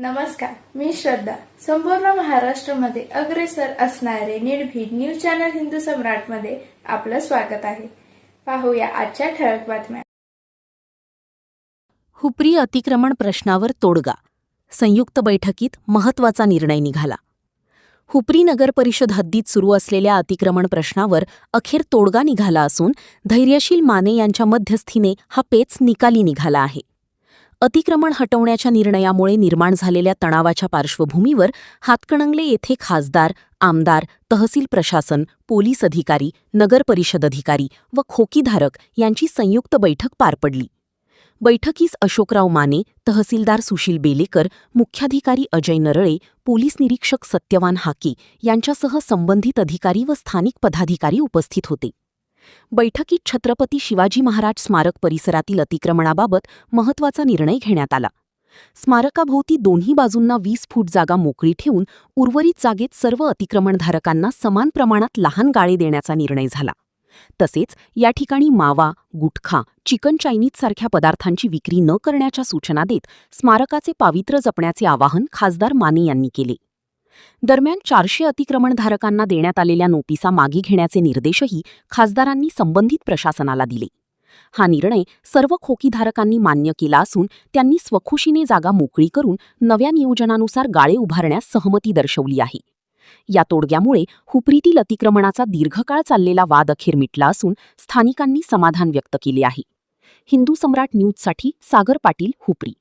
नमस्कार, मी श्रद्धा. संपूर्ण महाराष्ट्रामध्ये अग्रेसर असणारे निर्भीड न्यूज चॅनल हिंदू सम्राटमध्ये आपलं स्वागत आहे. पाहूया आजच्या ठळक बातम्या. हुपरी अतिक्रमण प्रश्नावर तोडगा. संयुक्त बैठकीत महत्त्वाचा निर्णय निघाला. हुपरी नगर परिषद हद्दीत सुरू असलेल्या अतिक्रमण प्रश्नावर अखेर तोडगा निघाला असून धैर्यशील माने यांच्या मध्यस्थीने हा पेच निकाली निघाला आहे. अतिक्रमण हटवण्याच्या निर्णयामुळे निर्माण झालेल्या तणावाच्या पार्श्वभूमीवर हातकणंगले येथे खासदार, आमदार, तहसील प्रशासन, पोलीस अधिकारी, नगर परिषद अधिकारी व खोकीधारक यांची संयुक्त बैठक पार पडली. बैठकीस अशोकराव माने, तहसीलदार सुशील बेलेकर, मुख्याधिकारी अजय नरळे, पोलीस निरीक्षक सत्यवान हाके यांच्यासह संबंधित अधिकारी व स्थानिक पदाधिकारी उपस्थित होते. बैठकीत छत्रपती शिवाजी महाराज स्मारक परिसरातील अतिक्रमणाबाबत महत्त्वाचा निर्णय घेण्यात आला. स्मारकाभोवती दोन्ही बाजूंना 20 फूट जागा मोकळी ठेवून उर्वरित जागेत सर्व अतिक्रमणधारकांना समान प्रमाणात लहान गाळे देण्याचा निर्णय झाला. तसेच या ठिकाणी मावा, गुटखा, चिकन चायनीज सारख्या पदार्थांची विक्री न करण्याच्या सूचना देत स्मारकाचे पावित्र्य जपण्याचे आवाहन खासदार माने यांनी केले. दरम्यान 400 अतिक्रमणधारकांना देण्यात आलेल्या नोटिसा मागे घेण्याचे निर्देशही खासदारांनी संबंधित प्रशासनाला दिले. हा निर्णय सर्व खोकीधारकांनी मान्य केला असून त्यांनी स्वखुशीने जागा मोकळी करून नव्या नियोजनानुसार गाळे उभारण्यास सहमती दर्शवली आहे. या तोडग्यामुळे हुपरीतील अतिक्रमणाचा दीर्घकाळ चाललेला वाद अखेर मिटला असून स्थानिकांनी समाधान व्यक्त केले आहे. हिंदू सम्राट न्यूजसाठी सागर पाटील, हुपरी.